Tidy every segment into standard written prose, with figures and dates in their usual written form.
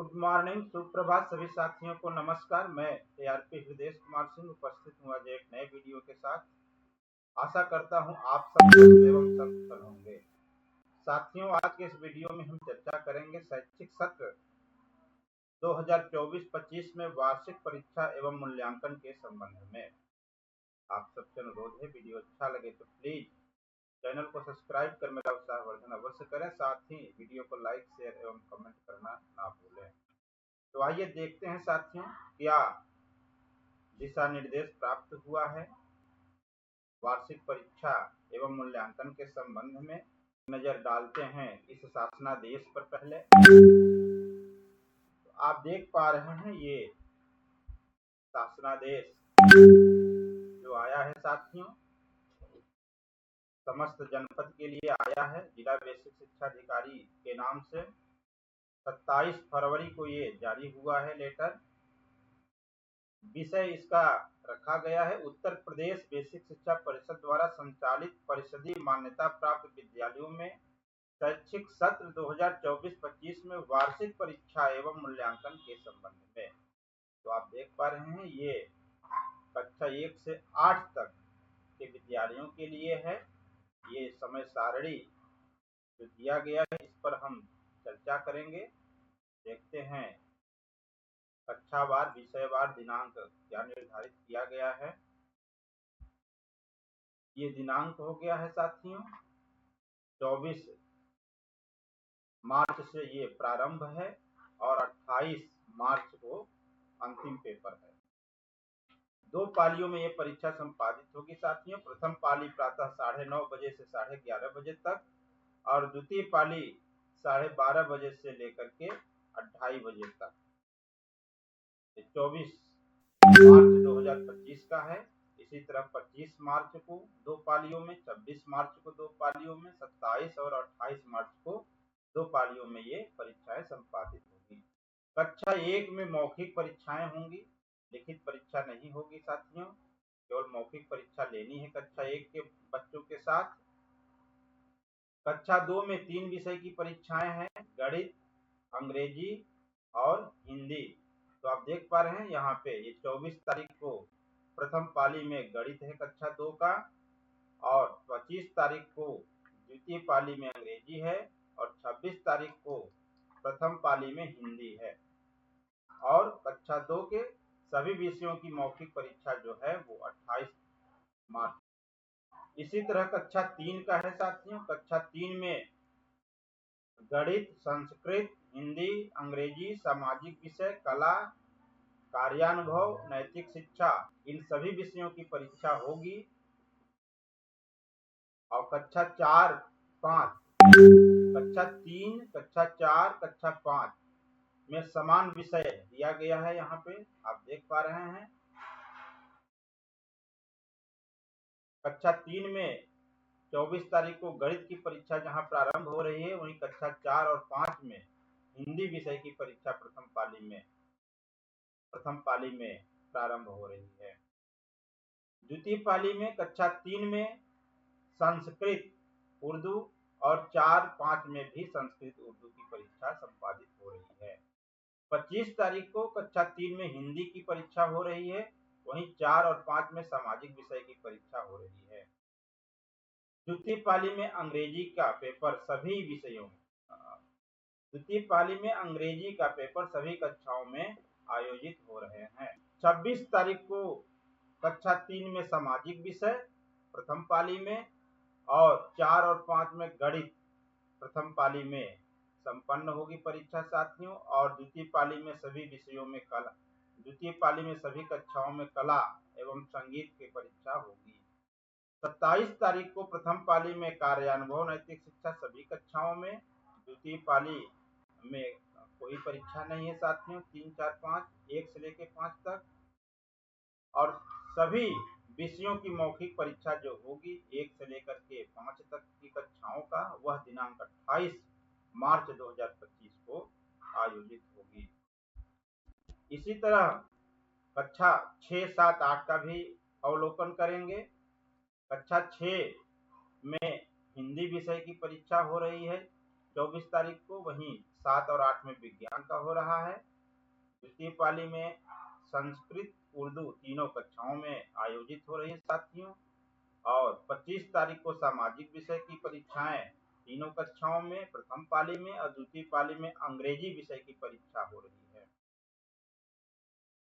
Good morning, सुप्रभात सभी साथियों को नमस्कार। मैं ARP हृदय कुमार सिंह उपस्थित हूँ आज एक नए वीडियो के साथ। आशा करता हूँ आप सब स्वस्थ एवं सकुशल होंगे। साथियों, आज के इस वीडियो में हम चर्चा करेंगे शैक्षिक सत्र 2024-25 में वार्षिक परीक्षा एवं मूल्यांकन के संबंध में। आप सबसे अनुरोध है, वीडियो अच्छा लगे तो प्लीज चैनल को सब्सक्राइब कर मेरा उत्साहवर्धन अवश्य करें। साथ ही वीडियो को लाइक, शेयर एवं कमेंट करना ना भूलें। तो आइए देखते हैं साथियों, क्या दिशा निर्देश प्राप्त हुआ है वार्षिक परीक्षा एवं मूल्यांकन के संबंध में। नजर डालते हैं इस शासनादेश पर। पहले तो आप देख पा रहे हैं, ये शासनादेश जो आया है साथियों, समस्त जनपद के लिए आया है। जिला बेसिक शिक्षा अधिकारी के नाम से 27 फरवरी को ये जारी हुआ है लेटर। विषय इसका रखा गया है उत्तर प्रदेश बेसिक शिक्षा परिषद द्वारा संचालित परिषदीय मान्यता प्राप्त विद्यालयों में शैक्षिक सत्र 2024-25 में वार्षिक परीक्षा एवं मूल्यांकन के संबंध में। तो आप देख पा रहे हैं, ये कक्षा 1 से 8 तक के विद्यालयों के लिए है। ये समय सारणी जो दिया गया है, इस पर हम चर्चा करेंगे। देखते हैं कक्षावार, विषयवार दिनांक क्या निर्धारित किया गया है। ये दिनांक हो गया है साथियों 24 मार्च से ये प्रारंभ है और 28 मार्च को अंतिम पेपर है। 2 पालियों में ये परीक्षा संपादित होगी साथियों। प्रथम पाली प्रातः 9:30 बजे से 11:30 बजे तक और द्वितीय पाली 12:30 बजे से लेकर के 2:30 बजे तक। 24 मार्च 2025 का है। इसी तरह 25 मार्च को 2 पालियों में, 26 मार्च को 2 पालियों में, 27 और 28 मार्च को 2 पालियों में ये परीक्षाएं संपादित होगी। कक्षा 1 में मौखिक परीक्षाएं होंगी, लिखित परीक्षा नहीं होगी साथियों। केवल मौखिक परीक्षा लेनी है कक्षा 1 के बच्चों के साथ। कक्षा 2 में 3 विषय की परीक्षाएं हैं, गणित, अंग्रेजी और हिंदी। तो आप देख पा रहे हैं यहाँ पे, ये 24 तारीख को प्रथम पाली में गणित है कक्षा 2 का और 25 तारीख को द्वितीय पाली में अंग्रेजी है और 26 तारीख को प्रथम पाली में हिंदी है। और कक्षा 2 के सभी विषयों की मौखिक परीक्षा जो है वो 28 मार्च। इसी तरह कक्षा 3 का है साथियों। कक्षा 3 में गणित, संस्कृत, हिंदी, अंग्रेजी, सामाजिक विषय, कला, कार्यानुभव, नैतिक शिक्षा, इन सभी विषयों की परीक्षा होगी। और कक्षा 4, 5, कक्षा 3, कक्षा 4, कक्षा 5 में समान विषय दिया गया है। यहाँ पे आप देख पा रहे हैं, कक्षा 3 में 24 तारीख को गणित की परीक्षा जहां प्रारंभ हो रही है, वहीं कक्षा 4 और 5 में हिंदी विषय की परीक्षा प्रथम पाली में प्रारंभ हो रही है। द्वितीय पाली में कक्षा 3 में संस्कृत, उर्दू और 4, 5 में भी संस्कृत उर्दू की परीक्षा संपादित हो रही है। 25 तारीख को कक्षा 3 में हिंदी की परीक्षा हो रही है, वहीं 4 और 5 में सामाजिक विषय की परीक्षा हो रही है। द्वितीय पाली में अंग्रेजी का पेपर सभी विषयों में, द्वितीय पाली में अंग्रेजी का पेपर सभी कक्षाओं में आयोजित हो रहे हैं। 26 तारीख को कक्षा 3 में सामाजिक विषय प्रथम पाली में और 4 और 5 में गणित प्रथम पाली में संपन्न होगी परीक्षा साथियों। और द्वितीय पाली में सभी विषयों में द्वितीय पाली में सभी कक्षाओं में कला एवं संगीत की परीक्षा होगी। 27 तारीख को प्रथम पाली में कार्यानुभव, नैतिक शिक्षा सभी कक्षाओं में। द्वितीय पाली में कोई परीक्षा नहीं है साथियों। 3, 4, 5, 1 से लेकर 5 तक। और सभी विषयों की मौखिक परीक्षा जो होगी 1 से लेकर के 5 तक की कक्षाओं का, वह दिनांक 28 मार्च 2025 को आयोजित होगी। इसी तरह कक्षा 6, 7, 8 का भी अवलोकन करेंगे। कक्षा 6 में हिंदी विषय की परीक्षा हो रही है 24 तारीख को, वहीं 7 और 8 में विज्ञान का हो रहा है। द्वितीय पाली में संस्कृत उर्दू तीनों कक्षाओं में आयोजित हो रही है साथियों। और 25 तारीख को सामाजिक विषय की परीक्षाएं तीनों कक्षाओं में प्रथम पाली में, और द्वितीय पाली में अंग्रेजी विषय की परीक्षा हो रही है।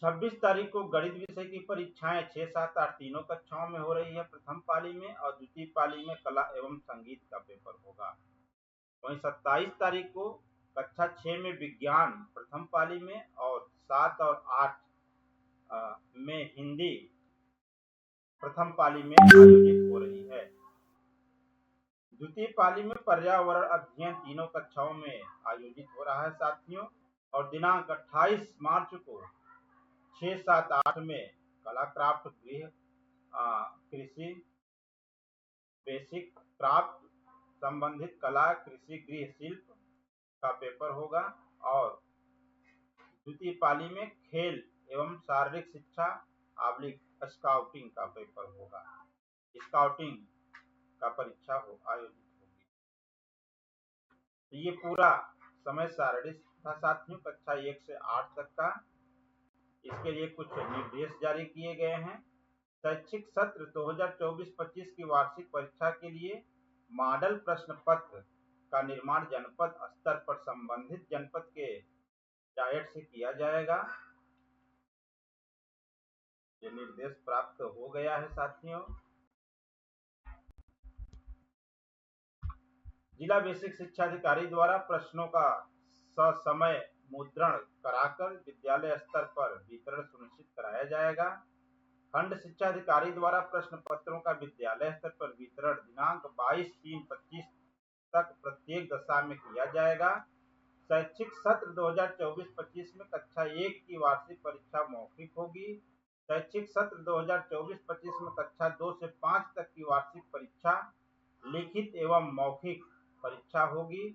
26 तारीख को गणित विषय की परीक्षाएं 6, 7, 8 तीनों कक्षाओं में हो रही है प्रथम पाली में, और द्वितीय पाली में कला एवं संगीत का पेपर होगा। वहीं 27 तारीख को कक्षा 6 में विज्ञान प्रथम पाली में, और 7 और 8 में हिंदी प्रथम पाली में आयोजित हो रही है। द्वितीय पाली में पर्यावरण अध्ययन तीनों कक्षाओं में आयोजित हो रहा है साथियों। और दिनांक 28 मार्च को 6, 7, 8 में कला क्राफ्ट गृह कृषि बेसिक क्राफ्ट संबंधित कला कृषि गृह शिल्प का पेपर होगा। और द्वितीय पाली में खेल एवं शारीरिक शिक्षा स्काउटिंग का पेपर होगा। स्काउटिंग का परीक्षा आयोजित होगी। तो ये पूरा समय सारणी था साथियों कक्षा 1 से 8 तक का। इसके लिए कुछ निर्देश जारी किए गए हैं। शैक्षिक सत्र 2024-25 की वार्षिक परीक्षा के लिए मॉडल प्रश्न पत्र का निर्माण जनपद स्तर पर संबंधित जनपद के डायट से किया जाएगा। ये निर्देश प्राप्त हो गया है साथियों। जिला बेसिक शिक्षा अधिकारी द्वारा प्रश्नों का ससमय मुद्रण कराकर विद्यालय स्तर पर वितरण सुनिश्चित कराया जाएगा। खंड शिक्षा अधिकारी द्वारा प्रश्न पत्रों का विद्यालय स्तर पर वितरण दिनांक 22/3/25 तक प्रत्येक दशा में किया जाएगा। शैक्षिक सत्र 2024-25 में कक्षा 1 की वार्षिक परीक्षा मौखिक होगी। शैक्षिक सत्र 2024-25 में कक्षा 2 से 5 तक की वार्षिक परीक्षा लिखित एवं मौखिक परीक्षा होगी।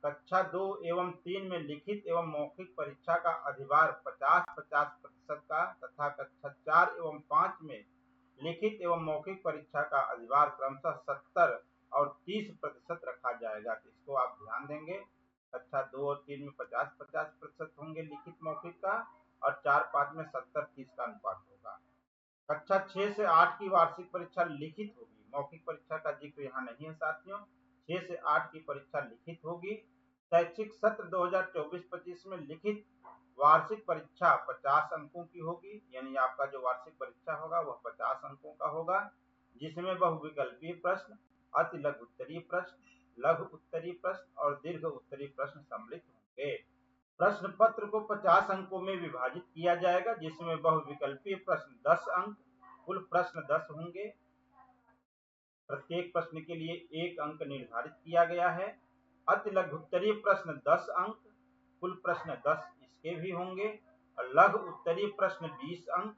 कक्षा 2 एवं 3 में लिखित एवं मौखिक परीक्षा का अधिभार 50-50% का तथा कक्षा 4 एवं 5 में लिखित एवं मौखिक परीक्षा का अधिभार क्रमशः 70 और 30% रखा जाएगा। तो इसको आप ध्यान देंगे। कक्षा 2 और 3 में 50-50% होंगे लिखित मौखिक का, और 4-5 में 70-30 का अनुपात होगा। कक्षा 6 से 8 की वार्षिक परीक्षा लिखित होगी। मौखिक परीक्षा का जिक्र यहाँ नहीं है साथियों। 6 से 8 की परीक्षा लिखित होगी। शैक्षिक सत्र 2024-25 में लिखित वार्षिक परीक्षा 50 अंकों की होगी। यानी आपका जो वार्षिक परीक्षा होगा वह 50 अंकों का होगा, जिसमें बहुविकल्पीय प्रश्न, अति लघु उत्तरीय प्रश्न, लघु उत्तरीय प्रश्न और दीर्घ उत्तरीय प्रश्न सम्मिलित होंगे। प्रश्न पत्र को 50 अंकों में विभाजित किया जाएगा, जिसमें बहुविकल्पीय प्रश्न 10 अंक, कुल प्रश्न 10 होंगे। प्रत्येक प्रश्न के लिए 1 अंक निर्धारित किया गया है। अति लघु उत्तरीय प्रश्न 10 अंक, कुल प्रश्न 10 इसके भी होंगे। और लघु उत्तरीय प्रश्न 20 अंक,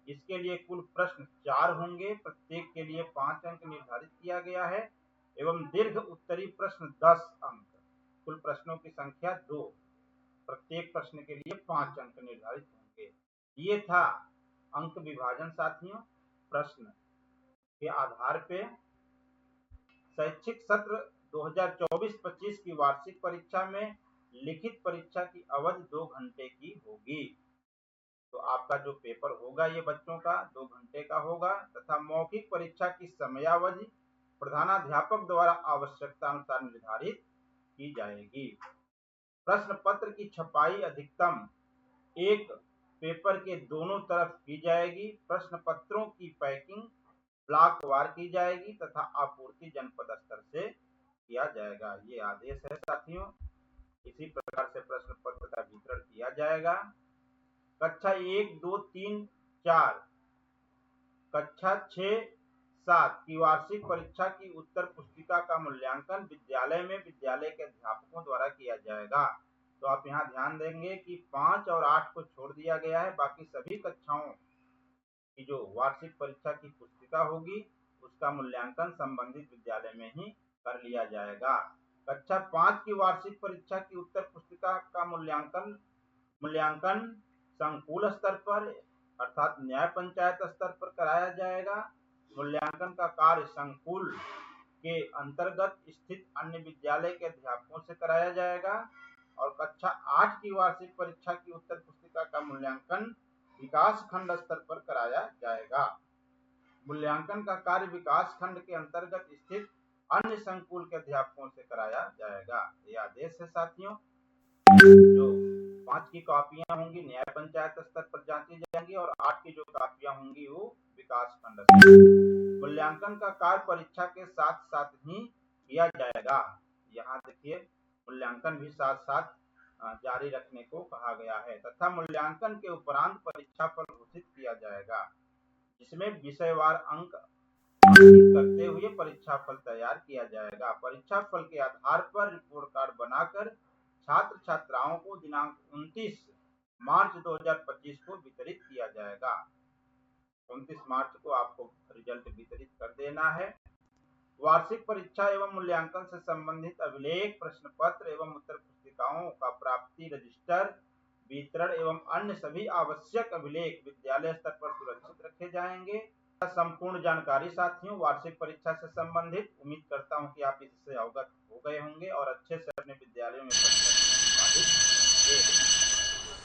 इसके लिए कुल प्रश्न 4 होंगे। प्रत्येक के लिए 5 अंक निर्धारित किया गया है। एवं दीर्घ उत्तरीय प्रश्न 10 अंक, कुल प्रश्नों की संख्या 2, प्रत्येक प्रश्न के लिए 5 अंक निर्धारित होंगे। ये था अंक विभाजन साथियों। प्रश्न के आधार पे शैक्षिक सत्र 2024-25 की वार्षिक परीक्षा में लिखित परीक्षा की अवधि 2 घंटे की होगी। तो आपका जो पेपर होगा ये बच्चों का 2 घंटे का होगा, तथा मौखिक परीक्षा की समयावधि प्रधानाध्यापक द्वारा आवश्यकता अनुसार निर्धारित की जाएगी। प्रश्न पत्र की छपाई अधिकतम एक पेपर के दोनों तरफ की जाएगी। प्रश्न पत्रों की पैकिंग ब्लॉकवार की जाएगी तथा आपूर्ति जनपद स्तर से किया जाएगा। ये आदेश है साथियों। इसी प्रकार से प्रश्न पत्र का वितरण किया जाएगा। कक्षा 1, 2, 3, 4, कक्षा 6, 7 की वार्षिक परीक्षा की उत्तर पुस्तिका का मूल्यांकन विद्यालय में विद्यालय के अध्यापकों द्वारा किया जाएगा। तो आप यहाँ ध्यान देंगे कि 5 और 8 को छोड़ दिया गया है। बाकी सभी कक्षाओं की जो वार्षिक परीक्षा की पुस्तिका होगी उसका मूल्यांकन संबंधित विद्यालय में ही कर लिया जाएगा। कक्षा 5 की वार्षिक परीक्षा की उत्तर पुस्तिका का मूल्यांकन संकुल स्तर पर अर्थात न्याय पंचायत स्तर पर कराया जाएगा। मूल्यांकन का कार्य संकुल के अंतर्गत स्थित अन्य विद्यालय के अध्यापकों से कराया जाएगा और कक्षा 8 की वार्षिक परीक्षा की उत्तर पुस्तिका का मूल्यांकन विकास खंड स्तर पर कराया जाएगा। मूल्यांकन का कार्य विकास खंड के अंतर्गत स्थित अन्य संकुल के अध्यापकों से कराया जाएगा। ये आदेश है साथियों। जो 5 की कॉपियां होंगी न्याय पंचायत स्तर पर जांची जाएंगी और 8 की जो कॉपियां होंगी वो विकास खंड स्तर। मूल्यांकन का कार्य परीक्षा के साथ साथ ही किया जाएगा। यहाँ देखिए मूल्यांकन भी साथ साथ जारी रखने को कहा गया है तथा मूल्यांकन के उपरांत परीक्षा फल घोषित किया जाएगा, जिसमें विषयवार अंक अंकित करते हुए परीक्षा फल तैयार किया जाएगा। परीक्षा फल के आधार पर रिपोर्ट कार्ड बनाकर छात्र छात्राओं को दिनांक 29 मार्च 2025 को वितरित किया जाएगा। 29 मार्च को आपको रिजल्ट वितरित कर देना है। वार्षिक परीक्षा एवं मूल्यांकन से संबंधित अभिलेख, प्रश्न पत्र एवं उत्तर पुस्तिकाओं का प्राप्ति रजिस्टर, वितरण एवं अन्य सभी आवश्यक अभिलेख विद्यालय स्तर पर सुरक्षित रखे जाएंगे। संपूर्ण जानकारी साथियों वार्षिक परीक्षा से संबंधित उम्मीद करता हूं कि आप इससे अवगत हो गए होंगे और अच्छे से अपने विद्यालयों में परीक्षा